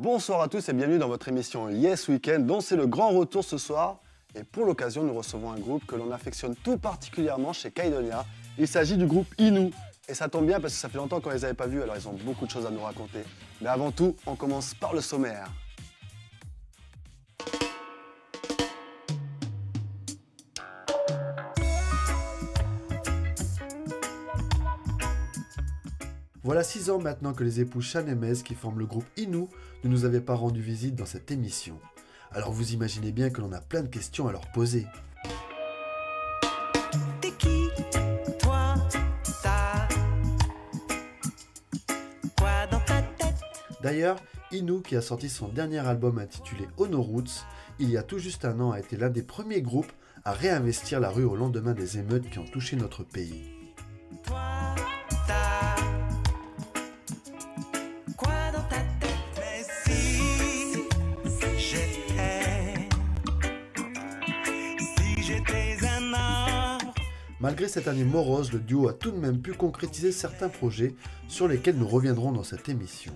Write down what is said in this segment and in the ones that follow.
Bonsoir à tous et bienvenue dans votre émission Yes Weekend, dont c'est le grand retour ce soir. Et pour l'occasion, nous recevons un groupe que l'on affectionne tout particulièrement chez Kaidonia. Il s'agit du groupe Inu. Et ça tombe bien parce que ça fait longtemps qu'on ne les avait pas vus, alors ils ont beaucoup de choses à nous raconter. Mais avant tout, on commence par le sommaire. Voilà 6 ans maintenant que les époux Chan et Mez, qui forment le groupe Inu, ne nous avaient pas rendu visite dans cette émission. Alors vous imaginez bien que l'on a plein de questions à leur poser. T'es qui, toi, ça? Quoi dans ta tête? D'ailleurs, Inu, qui a sorti son dernier album intitulé Ono Roots, il y a tout juste un an, a été l'un des premiers groupes à réinvestir la rue au lendemain des émeutes qui ont touché notre pays. Toi, ça. Quoi dans ta tête? Mais si j'étais un arbre. Malgré cette année morose, le duo a tout de même pu concrétiser certains projets sur lesquels nous reviendrons dans cette émission.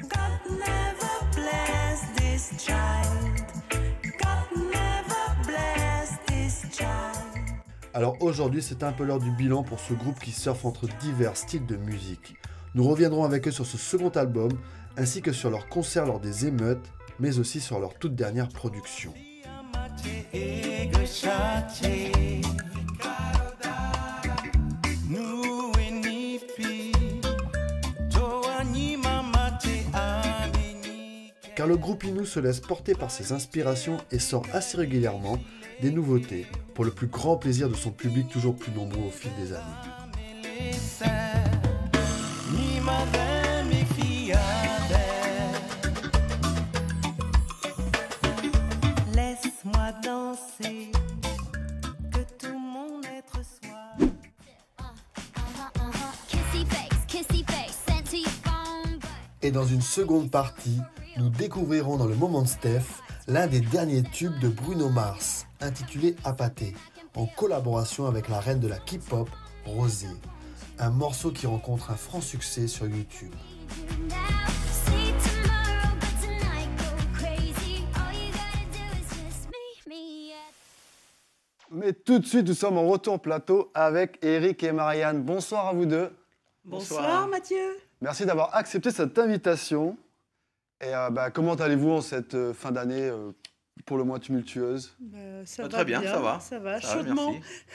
God never bless this child. God never bless this child. Alors aujourd'hui, c'est un peu l'heure du bilan pour ce groupe qui surfe entre divers styles de musique. Nous reviendrons avec eux sur ce second album, ainsi que sur leurs concerts lors des émeutes, mais aussi sur leur toute dernière production. Car le groupe Inu se laisse porter par ses inspirations et sort assez régulièrement des nouveautés, pour le plus grand plaisir de son public toujours plus nombreux au fil des années. Laisse-moi danser, que tout mon être soit. Kissy face, sent to your phone. Et dans une seconde partie, nous découvrirons dans le moment de Steph l'un des derniers tubes de Bruno Mars, intitulé Apathy, en collaboration avec la reine de la K-pop, Rosé. Un morceau qui rencontre un franc succès sur YouTube. See tomorrow, but tonight go crazy. All you gotta do is just meet me at. Mais tout de suite, nous sommes en retour plateau avec Eric et Marianne. Bonsoir à vous deux. Bonsoir Mathieu. Merci d'avoir accepté cette invitation. Et comment allez-vous en cette fin d'année pour le moins tumultueuse? Ça va très bien, ça va. Ça va, Ça va, chaudement.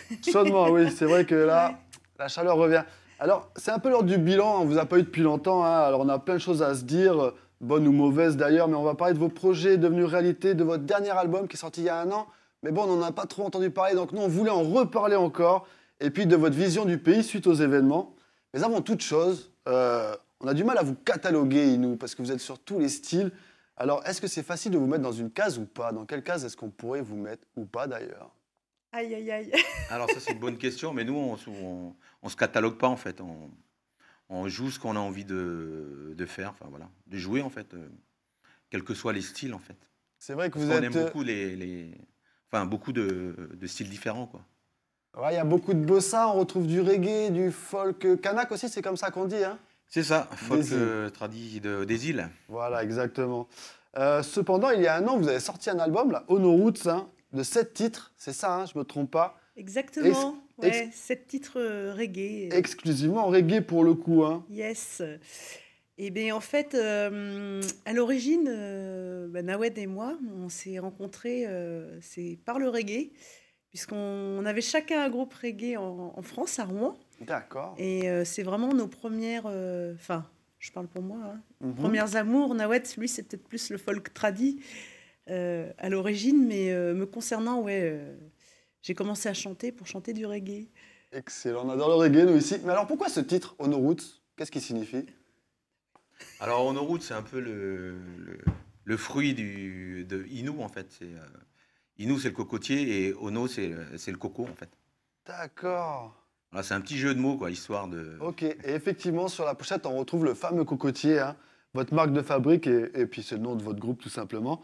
merci. Chaudement, oui, c'est vrai que là, la chaleur revient. Alors, c'est un peu l'heure du bilan, on vous a pas eu depuis longtemps, hein. Alors on a plein de choses à se dire, bonnes ou mauvaises d'ailleurs, mais on va parler de vos projets devenus réalité, de votre dernier album qui est sorti il y a un an. Mais bon, on n'en a pas trop entendu parler, donc nous, on voulait en reparler encore. Et puis de votre vision du pays suite aux événements. Mais avant toute chose, on a du mal à vous cataloguer, Inu, parce que vous êtes sur tous les styles. Alors, est-ce que c'est facile de vous mettre dans une case ou pas? Dans quelle case est-ce qu'on pourrait vous mettre ou pas d'ailleurs? Aïe, aïe, aïe. Alors ça c'est une bonne question, mais nous on se catalogue pas en fait. On joue ce qu'on a envie de faire, enfin voilà, de jouer en fait, quels que soient les styles en fait. C'est vrai que Parce vous qu'on êtes... aime beaucoup beaucoup de styles différents quoi. Ouais, il y a beaucoup de bossa, on retrouve du reggae, du folk. Kanak aussi, c'est comme ça qu'on dit, hein? C'est ça, folk Des îles. tradit des îles. Voilà, exactement. Cependant, il y a un an, vous avez sorti un album, là, Ono Roots, hein, de 7 titres. C'est ça, hein, je me trompe pas. Exactement. Ex- Ouais, 7 titres reggae. Exclusivement reggae pour le coup, hein. Yes. Et bien en fait, à l'origine, Nawed et moi, on s'est rencontrés c'est par le reggae, puisqu'on avait chacun un groupe reggae en France, à Rouen. D'accord. Et c'est vraiment nos premières, enfin, je parle pour moi, hein, Mhm. premières amours. Nawed, lui, c'est peut-être plus le folk tradi à l'origine, mais me concernant, ouais, j'ai commencé à chanter pour chanter du reggae. Excellent, on adore le reggae, nous, ici. Mais alors, pourquoi ce titre, Ono Roots? Qu'est-ce qu'il signifie? Alors Ono Roots c'est un peu le fruit de Inu en fait. Inu c'est le cocotier et Ono c'est le coco en fait. D'accord. Voilà, c'est un petit jeu de mots quoi, histoire de. Ok, et effectivement, sur la pochette, on retrouve le fameux cocotier, hein, votre marque de fabrique, et puis c'est le nom de votre groupe, tout simplement.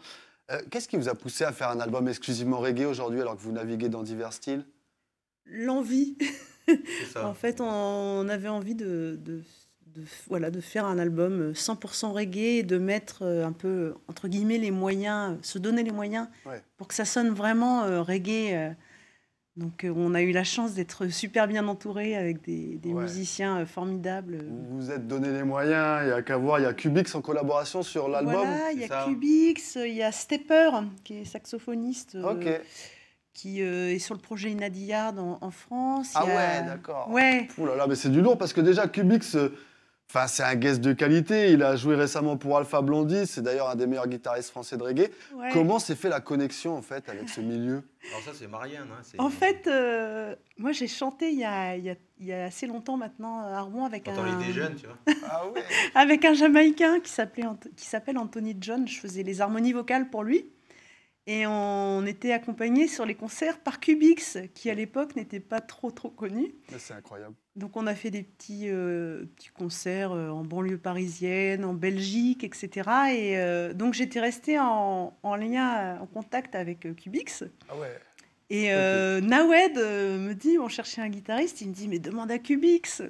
Qu'est-ce qui vous a poussé à faire un album exclusivement reggae aujourd'hui, alors que vous naviguez dans divers styles? L'envie. C'est ça. En fait, on avait envie de voilà, de faire un album 100% reggae et de mettre un peu, entre guillemets, les moyens, se donner les moyens Ouais. pour que ça sonne vraiment reggae. Donc on a eu la chance d'être super bien entouré avec des Ouais. musiciens formidables. Vous vous êtes donné les moyens, il n'y a qu'à voir, il y a Cubix en collaboration sur l'album. Voilà, il y c'est a ça. Cubix, il y a Stepper, qui est saxophoniste, Ok. qui est sur le projet Inadiyard en France. Ah Il y a- ouais, d'accord. Ouais, Ouh là là, mais c'est du lourd parce que déjà Cubix, enfin, c'est un guest de qualité. Il a joué récemment pour Alpha Blondie. C'est d'ailleurs un des meilleurs guitaristes français de reggae. ouais. Comment s'est fait la connexion en fait avec ce milieu? Alors ça, c'est Marianne. Hein, c'est- En fait, moi j'ai chanté il y a assez longtemps maintenant à Rouen avec quand on un, était jeune, tu vois. Ah ouais. avec un Jamaïcain qui s'appelle Anthony John. Je faisais les harmonies vocales pour lui. Et on était accompagnés sur les concerts par Cubix, qui à l'époque n'était pas trop connu. Mais c'est incroyable. Donc on a fait des petits concerts en banlieue parisienne, en Belgique, etc. Et donc j'étais restée en lien, en contact avec Cubix. Ah ouais. Et Ok. Nawed me dit, on cherchait un guitariste, il me dit, mais demande à Cubix.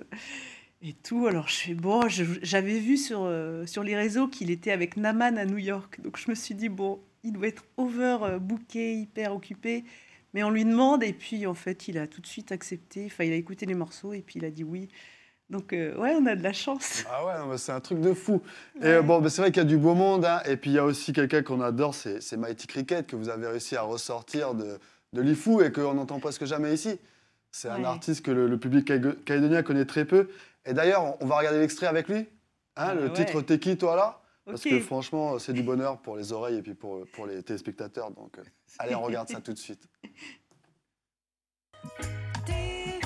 Et tout, alors je fais, bon, j'avais vu sur les réseaux qu'il était avec Naman à New York. Donc je me suis dit, bon, il doit être overbooké, hyper occupé. Mais on lui demande, et puis en fait, il a tout de suite accepté. Enfin, il a écouté les morceaux, et puis il a dit oui. Donc, ouais, on a de la chance. Ah ouais, non, mais c'est un truc de fou. Et Ouais. bon, bah, c'est vrai qu'il y a du beau monde, hein. Et puis il y a aussi quelqu'un qu'on adore, c'est Mighty Cricket, que vous avez réussi à ressortir de l'IFU et qu'on n'entend presque jamais ici. C'est un Ouais. artiste que le public calédonien connaît très peu. Et d'ailleurs, on va regarder l'extrait avec lui. Hein, Ah le ouais. titre T'es qui, toi là? Parce Ok. que franchement, c'est du bonheur pour les oreilles et puis pour les téléspectateurs. Donc, allez, on regarde ça tout de suite. T'es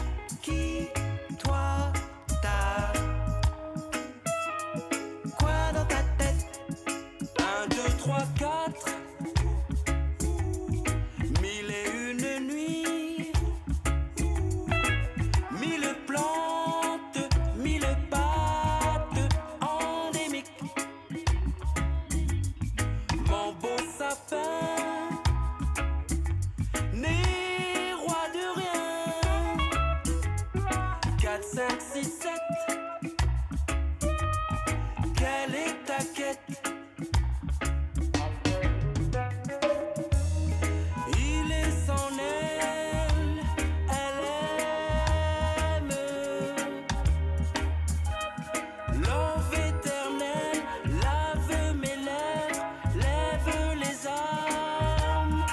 qui, toi, t'as quoi dans ta tête? 1, 2, 3, 4 Mille et une nuits, mille plantes, mille pattes endémiques. Mon beau sapin, né roi de rien. 4, 5, 6, 7. Quelle est ta quête? Il est son aile, elle aime l'enve éternelle, lave mes lèvres, lève les âmes.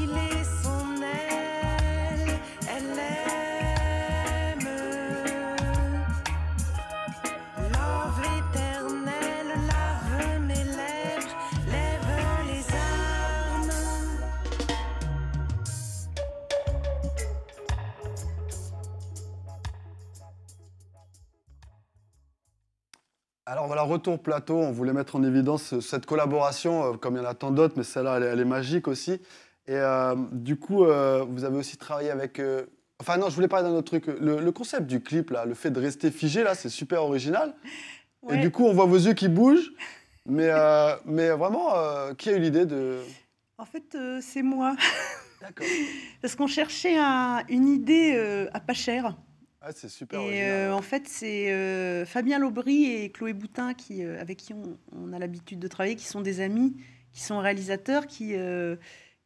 Il est son aile, elle aime l'enve éternelle, lave mes lèvres, lève les âmes. Alors voilà, retour plateau. On voulait mettre en évidence cette collaboration, comme il y en a tant d'autres, mais celle-là, elle est magique aussi. Et du coup, vous avez aussi travaillé avec. Enfin, non, je voulais parler d'un autre truc. Le concept du clip, là, le fait de rester figé, là, c'est super original. Et Ouais. du coup, on voit vos yeux qui bougent. Mais vraiment, qui a eu l'idée de. En fait, c'est moi. D'accord. Parce qu'on cherchait une idée à pas cher. Ah, c'est super Et original. en fait, c'est Fabien Laubry et Chloé Boutin avec qui on a l'habitude de travailler, qui sont des amis, qui sont réalisateurs, qui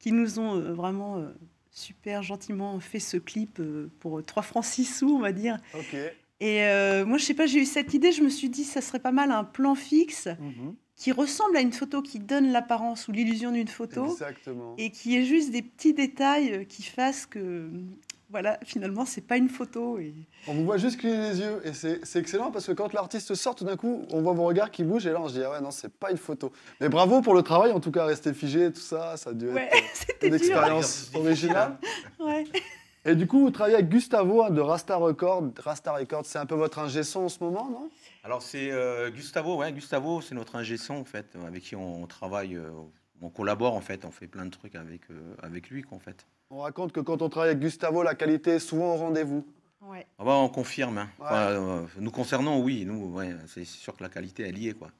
nous ont vraiment super gentiment fait ce clip pour 3 francs 6 sous, on va dire. Ok. Et moi, je sais pas, j'ai eu cette idée, je me suis dit, ça serait pas mal un plan fixe Mhm. qui ressemble à une photo, qui donne l'apparence ou l'illusion d'une photo, Exactement. et qui est juste des petits détails qui fassent que, voilà, finalement, c'est pas une photo. Et... On vous voit juste cligner les yeux et c'est excellent parce que quand l'artiste sort, tout d'un coup, on voit vos regards qui bougent et là on se dit ah ouais non c'est pas une photo. Mais bravo pour le travail en tout cas, rester figé, tout ça, ça a dû Ouais, être c'était une dur. expérience originale. Ouais. Et du coup vous travaillez avec Gustavo hein, de Rasta Records. Rasta Records, c'est un peu votre ingé son en ce moment, non? Alors c'est Gustavo, ouais, Gustavo, c'est notre ingé son en fait, avec qui on travaille, on collabore en fait, on fait plein de trucs avec lui quoi, en fait. On raconte que quand on travaille avec Gustavo, la qualité est souvent au rendez-vous. Ouais. Ah bah, on confirme, hein. Ouais. Enfin, nous concernant, oui, nous, ouais, c'est sûr que la qualité elle y est quoi.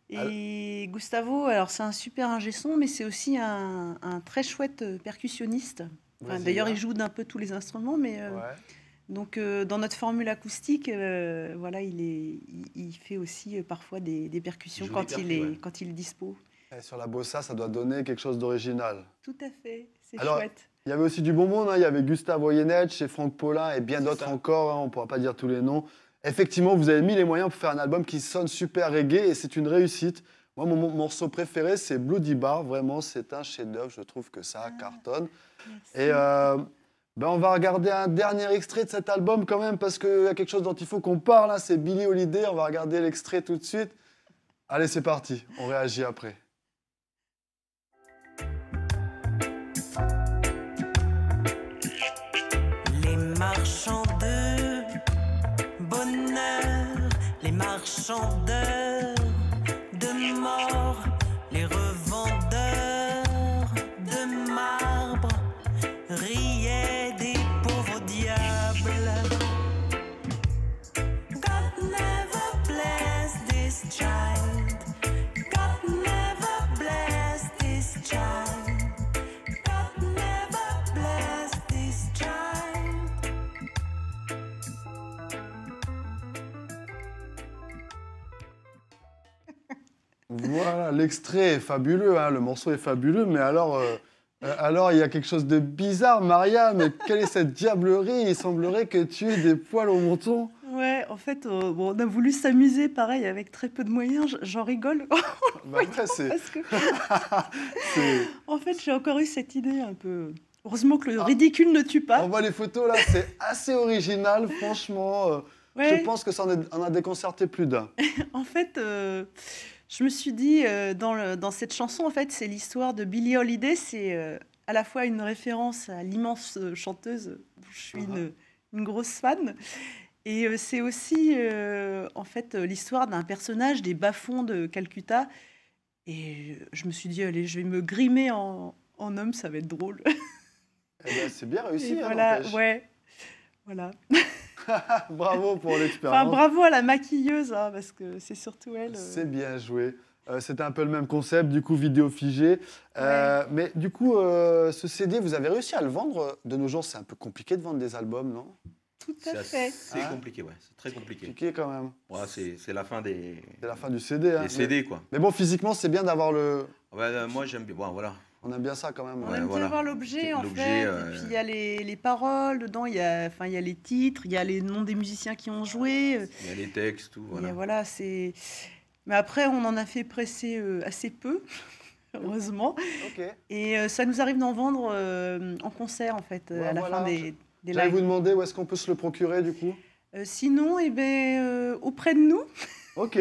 Et Gustavo, alors c'est un super ingé son, mais c'est aussi un très chouette percussionniste. Enfin, Brésilien. d'ailleurs, il joue d'un peu tous les instruments, mais Ouais. Donc, dans notre formule acoustique, voilà, il fait aussi parfois des percussions Il joue des percus, ouais. quand il est dispo. Et sur la bossa, ça doit donner quelque chose d'original. Tout à fait, c'est Alors, chouette. il y avait aussi du bon monde, hein. Il y avait Gustave Oyenech et Franck Paulin et bien C'est d'autres ça. encore, hein. On ne pourra pas dire tous les noms. Effectivement, vous avez mis les moyens pour faire un album qui sonne super reggae et c'est une réussite. Moi, mon morceau préféré, c'est Bloody Bar. Vraiment, c'est un chef-d'œuvre. Je trouve que ça cartonne. Merci. Et on va regarder un dernier extrait de cet album quand même parce qu'il y a quelque chose dont il faut qu'on parle, hein. C'est Billie Holiday. On va regarder l'extrait tout de suite. Allez, c'est parti. On réagit après. Les marchands de bonheur, les marchandeurs de mort, les revendeurs de marbre riaient des pauvres diables. God never blessed this child. God never blessed this child. God never blessed this child. Voilà, l'extrait est fabuleux, hein. Le morceau est fabuleux, mais alors il y a quelque chose de bizarre, Maria. Mais quelle est cette diablerie? Il semblerait que tu aies des poils au menton. Ouais, en fait, bon, on a voulu s'amuser, pareil, avec très peu de moyens. J'en rigole. Bah, après, c'est... Parce que, c'est- en fait, j'ai encore eu cette idée un peu. Heureusement que le ridicule ne tue On pas. voit les photos là, c'est assez original, franchement. Ouais. Je pense que ça en a déconcerté plus d'un. En fait, je me suis dit, dans cette chanson, en fait, c'est l'histoire de Billie Holiday. C'est à la fois une référence à l'immense chanteuse dont je suis une grosse fan. Et c'est aussi, en fait, l'histoire d'un personnage des bas-fonds de Calcutta. Et je me suis dit, allez, je vais me grimer en homme, ça va être drôle. Eh ben, c'est bien réussi, Et hein, voilà, n'empêche. ouais. Voilà. Bravo pour Enfin, l'expérience. bravo à la maquilleuse, hein, parce que c'est surtout elle. C'est bien joué. C'était un peu le même concept, du coup, vidéo figée. Mais du coup, ce CD, vous avez réussi à le vendre. De nos jours, c'est un peu compliqué de vendre des albums, non? Tout C'est à fait. assez Ah. compliqué, ouais. C'est très compliqué. Compliqué quand même. Ouais, c'est la fin des C'est la fin du CD. Hein. CD, quoi. Mais bon, physiquement, c'est bien d'avoir le... Ouais, moi, j'aime bien. Bon, voilà. On aime bien ça quand même. On Ouais, aime voilà. bien voir l'objet, en L'objet, fait. Et puis, il y a les paroles dedans, il y a les titres, il y a les noms des musiciens qui ont joué. Il y a les textes, tout. Voilà. Et voilà, c'est... Mais après, on en a fait presser assez peu, heureusement. Ok. Et ça nous arrive d'en vendre en concert, en fait, Ouais, à la voilà. fin des J'allais vous lives. demander où est-ce qu'on peut se le procurer, du coup. Sinon, eh ben, auprès de nous, Ok.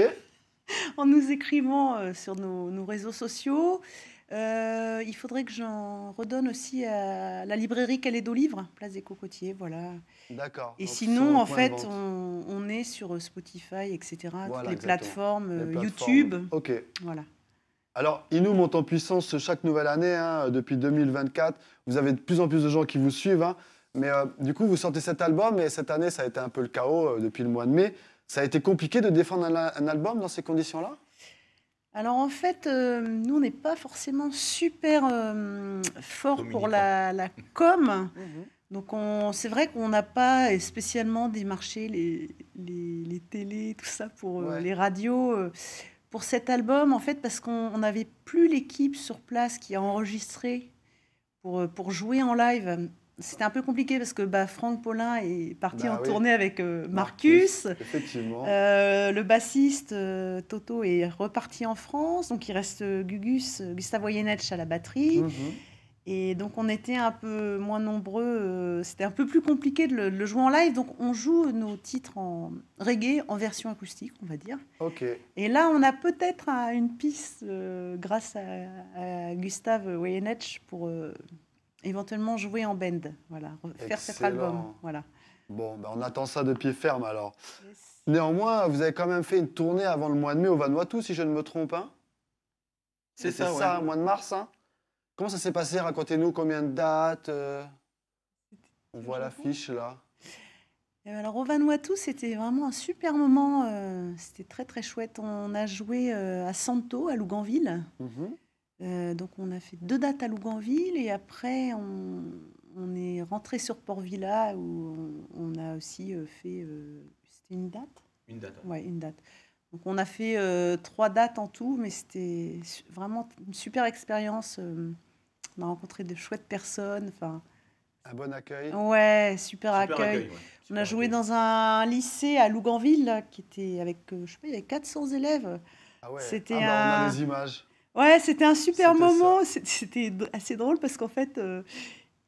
en nous écrivant sur nos réseaux sociaux. Il faudrait que j'en redonne aussi à la librairie Calais d'Olivre, place des Cocotiers, voilà. D'accord. Et Donc, sinon, sur en le point de fait, vente. on est sur Spotify, etc., Voilà, toutes les exactement. plateformes, Les plateformes. YouTube, Ok. voilà. Alors, Inou monte en puissance chaque nouvelle année, hein, depuis 2024. Vous avez de plus en plus de gens qui vous suivent, hein. Mais du coup, vous sortez cet album et cette année, ça a été un peu le chaos depuis le mois de mai. Ça a été compliqué de défendre un album dans ces conditions-là? Alors en fait, nous, on n'est pas forcément super fort pour la com. Donc c'est vrai qu'on n'a pas spécialement démarché les télés, tout ça, pour Ouais. les radios. Pour cet album, en fait, parce qu'on n'avait plus l'équipe sur place qui a enregistré pour jouer en live. C'était un peu compliqué parce que Franck Paulin est parti Bah en oui. tournée avec Marcus. Effectivement. Le bassiste Toto est reparti en France, donc il reste Gustave Oyenech à la batterie. Mhm. Et donc on était un peu moins nombreux, c'était un peu plus compliqué de le jouer en live, donc on joue nos titres en reggae, en version acoustique, on va dire. Ok. Et là on a peut-être une piste grâce à Gustave Oyenech pour éventuellement jouer en band, voilà, faire cet Excellent. album. Voilà. Bon, ben, on attend ça de pied ferme alors. Néanmoins, vous avez quand même fait une tournée avant le mois de mai au Vanuatu, si je ne me trompe. Hein? C'est C'était ça, ouais. au mois de mars. Hein? Comment ça s'est passé? Racontez-nous combien de dates. On voit l'affiche là. Et alors au Vanuatu, c'était vraiment un super moment. C'était très très chouette. On a joué à Santo, à Luganville. Mhm. Donc on a fait 2 dates à Luganville et après on est rentré sur Port Villa où on a aussi fait. C'était une date? Une date. Ouais, une date. Donc on a fait 3 dates en tout, mais c'était vraiment une super expérience. On a rencontré de chouettes personnes. Enfin, Un bon accueil. ouais, super accueil. accueil, ouais. On Super a joué accueil. dans un lycée à Louganville, là, qui était avec, je sais pas, il y avait 400 élèves. Ah ouais. C'était Ah bah, on a un- les images. Ouais, c'était un super C'était moment. C'était assez drôle parce qu'en fait,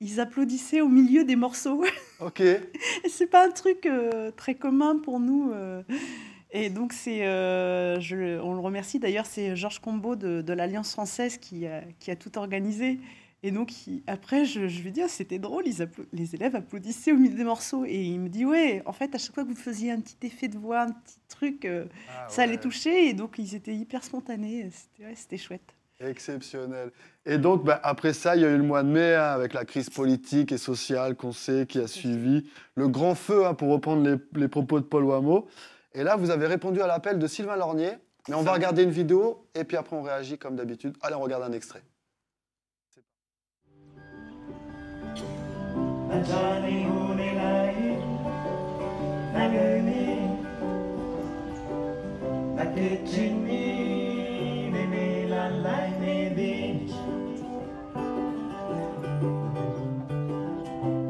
ils applaudissaient au milieu des morceaux. Ok. Et c'est pas un truc très commun pour nous. Et donc, on le remercie d'ailleurs, c'est Georges Combeau de l'Alliance française qui a tout organisé. Et donc, après, je lui dis, ah, c'était drôle, les élèves applaudissaient au milieu des morceaux. Et il me dit, ouais, en fait, à chaque fois que vous faisiez un petit effet de voix, un petit truc, Ah ça les ouais. touchait. Et donc, ils étaient hyper spontanés. C'était chouette. Exceptionnel. Et donc, bah, après ça, il y a eu le mois de mai, hein, avec la crise politique et sociale qu'on sait qui a suivi. Le grand feu, hein, pour reprendre les propos de Paul Wameau. Et là, vous avez répondu à l'appel de Sylvain Lornier. Mais on va regarder une vidéo et puis après, on réagit comme d'habitude. Allez, on regarde un extrait. Najani hunilai nagani nakechini ninilalai nidi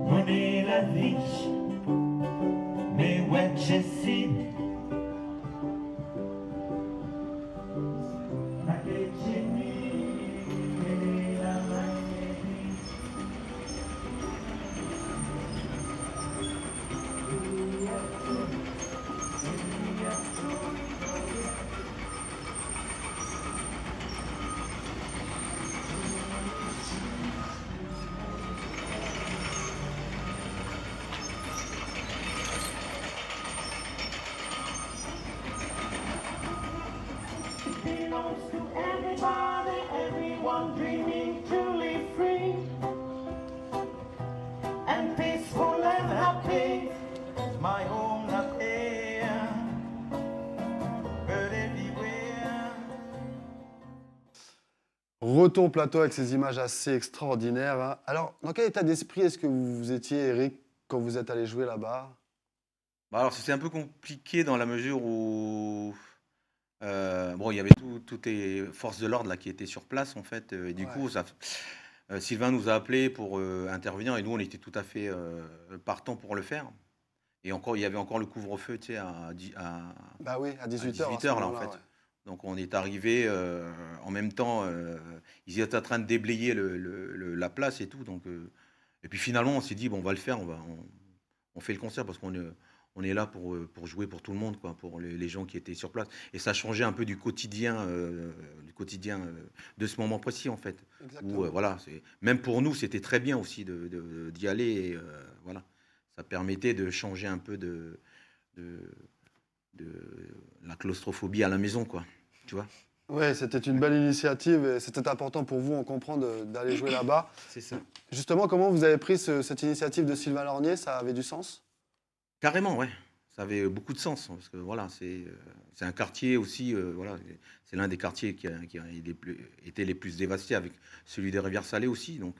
muniladich me wetchesi nakechini ninilalai nidi. Belongs to everybody, everyone dreaming to live free and peaceful and happy. My home not here, but everywhere. Retour au plateau avec ces images assez extraordinaires, hein. Alors, dans quel état d'esprit est-ce que vous étiez, Eric, quand vous êtes allé jouer là-bas? Bah alors, c'était un peu compliqué dans la mesure où bon, il y avait toutes les forces de l'ordre là qui étaient sur place en fait. Et du Ouais. coup, Sylvain nous a appelés pour intervenir et nous, on était tout à fait partants pour le faire. Et encore, il y avait encore le couvre-feu, tu sais, Bah oui, à 18h. 18h là en fait. Donc on est arrivé en même temps, ils étaient en train de déblayer la place et tout. Donc, et puis finalement, on s'est dit, bon, on va le faire, on fait le concert parce on est là pour jouer pour tout le monde, quoi, pour les gens qui étaient sur place. Et ça changeait un peu du quotidien de ce moment précis, en fait. Exactement. Où, voilà, même pour nous, c'était très bien aussi d'y aller. Et, voilà, ça permettait de changer un peu de la claustrophobie à la maison, quoi. Tu vois? Ouais, c'était une belle initiative et c'était important pour vous, on comprend, d'aller jouer là-bas. C'est ça. Justement, comment vous avez pris cette initiative de Sylvain Lornier? Ça avait du sens? Carrément, ouais. Ça avait beaucoup de sens, hein, parce que voilà, c'est un quartier aussi, voilà, c'est l'un des quartiers qui a été les plus dévastés, avec celui des Rivières-Salées aussi, donc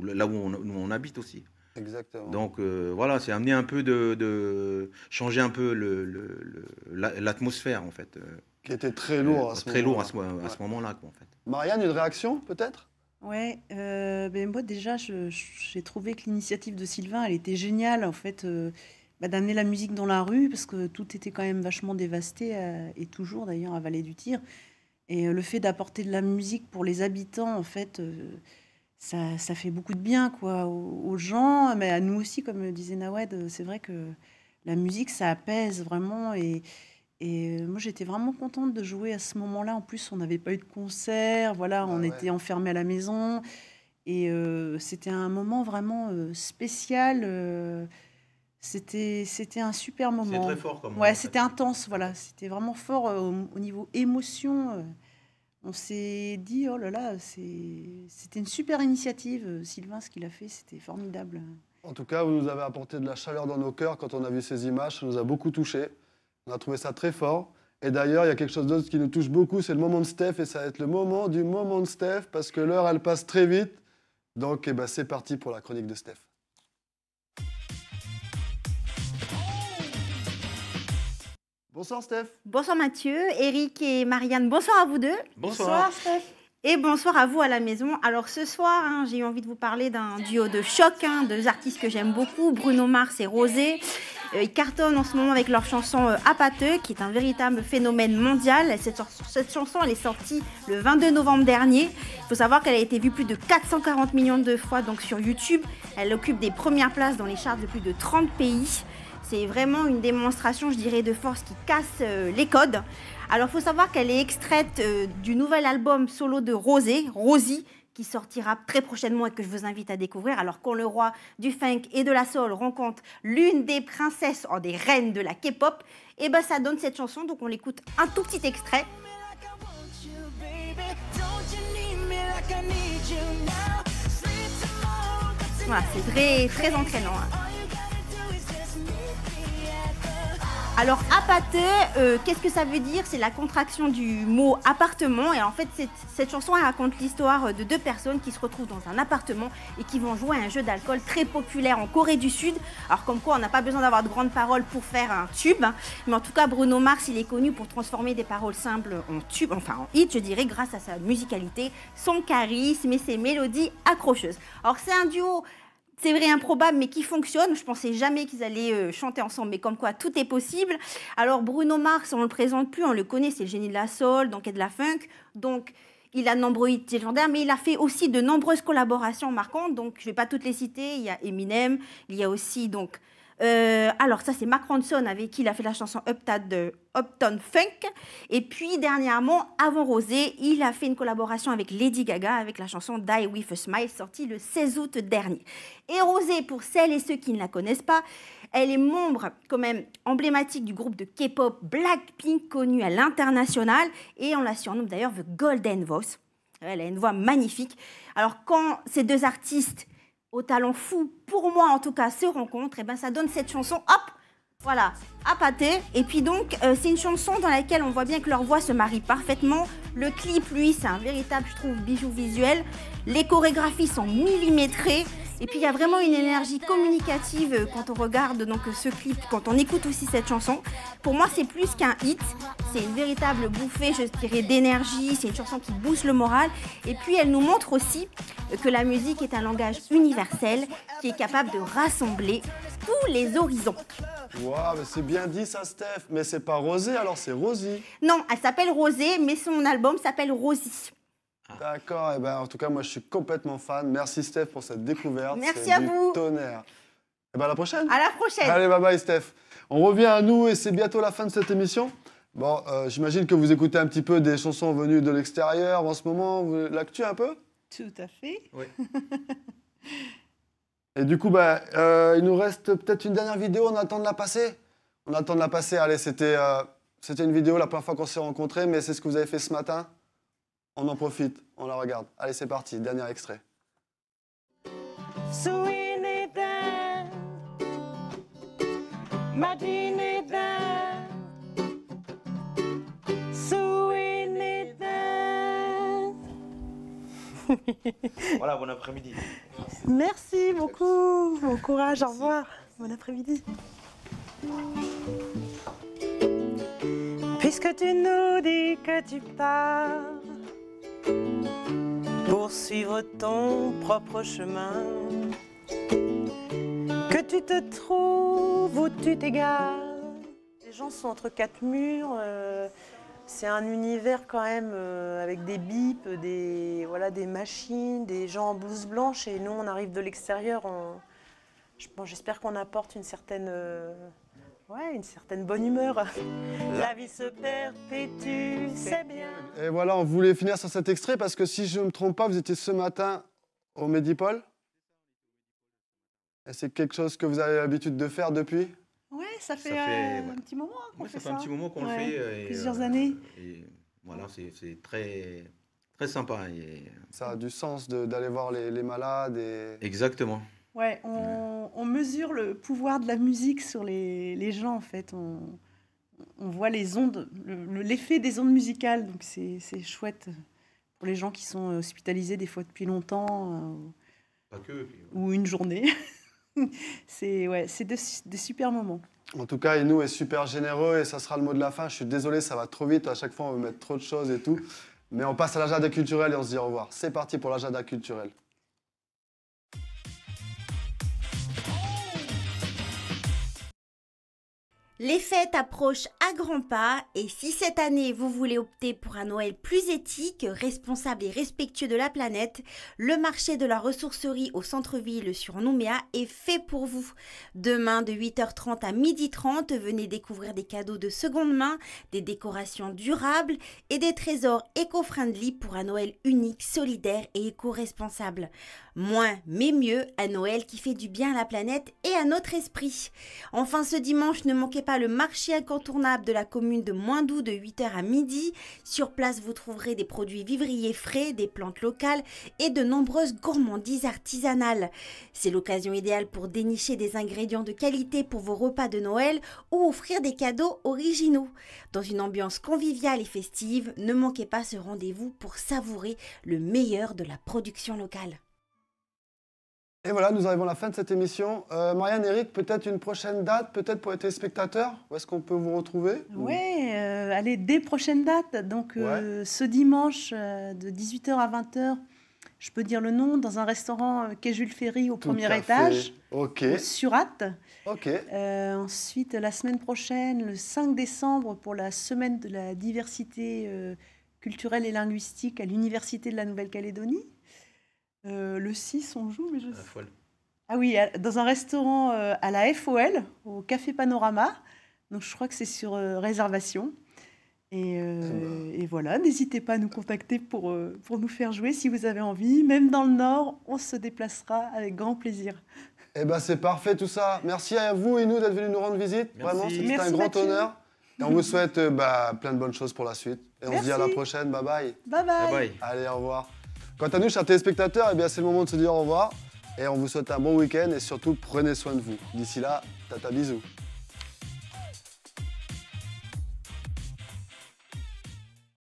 là où on habite aussi. Exactement. Donc voilà, c'est amener un peu de changer un peu l'atmosphère en fait. Qui était très lourd à ce très lourd moment-là. à ce moment-là, quoi, en fait. Marianne, une réaction peut-être? Ouais, ben moi déjà, j'ai trouvé que l'initiative de Sylvain, elle était géniale, en fait, d'amener la musique dans la rue, parce que tout était quand même vachement dévasté, et toujours d'ailleurs à Vallée du Tir. Et le fait d'apporter de la musique pour les habitants, en fait, ça fait beaucoup de bien, quoi, aux gens, mais à nous aussi, comme disait Nawed, c'est vrai que la musique, ça apaise vraiment. Et moi, j'étais vraiment contente de jouer à ce moment-là. En plus, on n'avait pas eu de concert, voilà, Bah on ouais. était enfermés à la maison. Et c'était un moment vraiment spécial. C'était un super C'est moment. très fort comme Ouais, moment, c'était en fait. intense, voilà. C'était vraiment fort au niveau émotion. On s'est dit, oh là là, c'était une super initiative. Sylvain, ce qu'il a fait, c'était formidable. En tout cas, vous nous avez apporté de la chaleur dans nos cœurs quand on a vu ces images. Ça nous a beaucoup touchés. On a trouvé ça très fort. Et d'ailleurs, il y a quelque chose d'autre qui nous touche beaucoup, c'est le moment de Steph. Et ça va être le moment du moment de Steph, parce que l'heure, elle passe très vite. Donc, c'est parti pour la chronique de Steph. Bonsoir Steph. Bonsoir Mathieu, Eric et Marianne, bonsoir à vous deux. Bonsoir. Steph. Et bonsoir à vous à la maison. Alors ce soir, j'ai eu envie de vous parler d'un duo de choc, deux artistes que j'aime beaucoup, Bruno Mars et Rosé. Ils cartonnent en ce moment avec leur chanson Apateux, qui est un véritable phénomène mondial. Cette chanson, elle est sortie le 22 novembre dernier. Il faut savoir qu'elle a été vue plus de 440 millions de fois donc, sur YouTube. Elle occupe des premières places dans les charts de plus de 30 pays. C'est vraiment une démonstration, je dirais, de force qui casse les codes. Alors, il faut savoir qu'elle est extraite du nouvel album solo de Rosé, Rosie, qui sortira très prochainement et que je vous invite à découvrir. Alors, quand le roi du funk et de la soul rencontre l'une des princesses, des reines de la K-pop, et ça donne cette chanson. Donc, on l'écoute un tout petit extrait. Voilà, c'est très, très entraînant. Alors, apateux, qu'est-ce que ça veut dire? C'est la contraction du mot appartement. Et en fait, cette chanson elle raconte l'histoire de deux personnes qui se retrouvent dans un appartement et qui vont jouer à un jeu d'alcool très populaire en Corée du Sud. Alors, comme quoi, on n'a pas besoin d'avoir de grandes paroles pour faire un tube. Mais en tout cas, Bruno Mars, il est connu pour transformer des paroles simples en tube, enfin en hit, je dirais, grâce à sa musicalité, son charisme et ses mélodies accrocheuses. Alors, c'est un duo... C'est vrai, improbable, mais qui fonctionne. Je pensais jamais qu'ils allaient chanter ensemble, mais comme quoi tout est possible. Alors Bruno Mars, on ne le présente plus, on le connaît, c'est le génie de la soul, donc et de la funk. Donc il a de nombreux hits légendaires, mais il a fait aussi de nombreuses collaborations marquantes. Donc je ne vais pas toutes les citer. Il y a Eminem, il y a aussi donc... alors ça c'est Mark Ronson avec qui il a fait la chanson Uptown Funk. Et puis dernièrement, avant Rosé, il a fait une collaboration avec Lady Gaga avec la chanson Die With A Smile sortie le 16 août dernier. Et Rosé, pour celles et ceux qui ne la connaissent pas, elle est membre quand même emblématique du groupe de K-pop Blackpink connu à l'international et on la surnomme d'ailleurs The Golden Voice. Elle a une voix magnifique. Alors quand ces deux artistes au talent fou, pour moi en tout cas, se rencontrent, et ça donne cette chanson, hop, voilà, Apateux. Et puis donc, c'est une chanson dans laquelle on voit bien que leur voix se marie parfaitement. Le clip, lui, c'est un véritable, je trouve, bijou visuel. Les chorégraphies sont millimétrées. Et puis, il y a vraiment une énergie communicative quand on regarde donc, ce clip, quand on écoute aussi cette chanson. Pour moi, c'est plus qu'un hit. C'est une véritable bouffée, je dirais, d'énergie. C'est une chanson qui booste le moral. Et puis, elle nous montre aussi que la musique est un langage universel qui est capable de rassembler tous les horizons. Waouh, mais c'est bien dit ça, Steph. Mais c'est pas Rosé, alors c'est Rosie. Non, elle s'appelle Rosé, mais son album s'appelle Rosie. D'accord, et en tout cas, moi je suis complètement fan. Merci Steph pour cette découverte. Merci C'est à du vous. Tonnerre. Et à la prochaine. À la prochaine. Allez, bye bye Steph. On revient à nous et c'est bientôt la fin de cette émission. Bon, j'imagine que vous écoutez un petit peu des chansons venues de l'extérieur en ce moment. L'actu un peu? Tout à fait. Oui. Et du coup, il nous reste peut-être une dernière vidéo. On attend de la passer. On attend de la passer. Allez, c'était une vidéo la première fois qu'on s'est rencontrés, mais c'est ce que vous avez fait ce matin. On en profite, on la regarde. Allez, c'est parti, dernier extrait. Sweeney Dan, Madine Dan, Sweeney Dan. Voilà, bon après-midi. Merci beaucoup. Bon courage, au revoir. Bon après-midi. Puisque tu nous dis que tu pars pour suivre ton propre chemin, que tu te trouves où tu t'égares. Les gens sont entre quatre murs. C'est un univers quand même avec des bips, des machines, des gens en blouse blanche. Et nous, on arrive de l'extérieur. J'espère qu'on apporte une certaine bonne humeur. La vie se perpétue, c'est bien. Et voilà, on voulait finir sur cet extrait parce que si je ne me trompe pas, vous étiez ce matin au Medipol. Et c'est quelque chose que vous avez l'habitude de faire depuis? Ouais, ça fait ouais. un petit moment qu'on Oui, fait ça fait un petit moment qu'on le Ouais, fait. plusieurs années. Et voilà, c'est très, très sympa. Ça a du sens d'aller voir les malades. Exactement. Ouais, on mesure le pouvoir de la musique sur les gens, en fait. On voit les ondes, l'effet des ondes musicales. Donc, c'est chouette pour les gens qui sont hospitalisés des fois depuis longtemps. Pas que. Puis, ou une journée. C'est des super moments. En tout cas, Inou est super généreux et ça sera le mot de la fin. Je suis désolé, ça va trop vite. À chaque fois, on veut mettre trop de choses et tout. Mais on passe à l'agenda culturel et on se dit au revoir. C'est parti pour l'agenda culturel. Les fêtes approchent à grands pas et si cette année vous voulez opter pour un Noël plus éthique, responsable et respectueux de la planète, le marché de la ressourcerie au centre-ville sur Nouméa est fait pour vous. Demain de 8h30 à 12h30, venez découvrir des cadeaux de seconde main, des décorations durables et des trésors éco-friendly pour un Noël unique, solidaire et éco-responsable. Moins mais mieux, un Noël qui fait du bien à la planète et à notre esprit. Enfin ce dimanche, ne manquez pas le marché incontournable de la commune de Moindou de 8h à midi. Sur place, vous trouverez des produits vivriers frais, des plantes locales et de nombreuses gourmandises artisanales. C'est l'occasion idéale pour dénicher des ingrédients de qualité pour vos repas de Noël ou offrir des cadeaux originaux. Dans une ambiance conviviale et festive, ne manquez pas ce rendez-vous pour savourer le meilleur de la production locale. Et voilà, nous arrivons à la fin de cette émission. Marianne, Eric, peut-être une prochaine date, peut-être pour les téléspectateurs. Où est-ce qu'on peut vous retrouver? Ouais, allez, des prochaines dates. Donc, ce dimanche, de 18h à 20h, je peux dire le nom, dans un restaurant quai Jules Ferry au Tout premier à fait. étage, Ok, au Surat. ok. Ensuite, la semaine prochaine, le 5 décembre, pour la semaine de la diversité culturelle et linguistique à l'Université de la Nouvelle-Calédonie. Le 6, on joue, mais je sais. folle. Ah oui, dans un restaurant à la FOL, au Café Panorama. Donc je crois que c'est sur réservation. Et voilà, n'hésitez pas à nous contacter pour nous faire jouer si vous avez envie. Même dans le Nord, on se déplacera avec grand plaisir. Eh ben c'est parfait tout ça. Merci à vous, Inou, d'être venu nous rendre visite. Merci. Vraiment, c'était Merci, un grand Mathieu. honneur. Et on vous souhaite plein de bonnes choses pour la suite. Et on se dit à la Merci. prochaine. Bye bye. Bye bye. Bye bye. Allez, au revoir. Quant à nous, chers téléspectateurs, eh bien, c'est le moment de se dire au revoir. Et on vous souhaite un bon week-end et surtout, prenez soin de vous. D'ici là, tata bisous.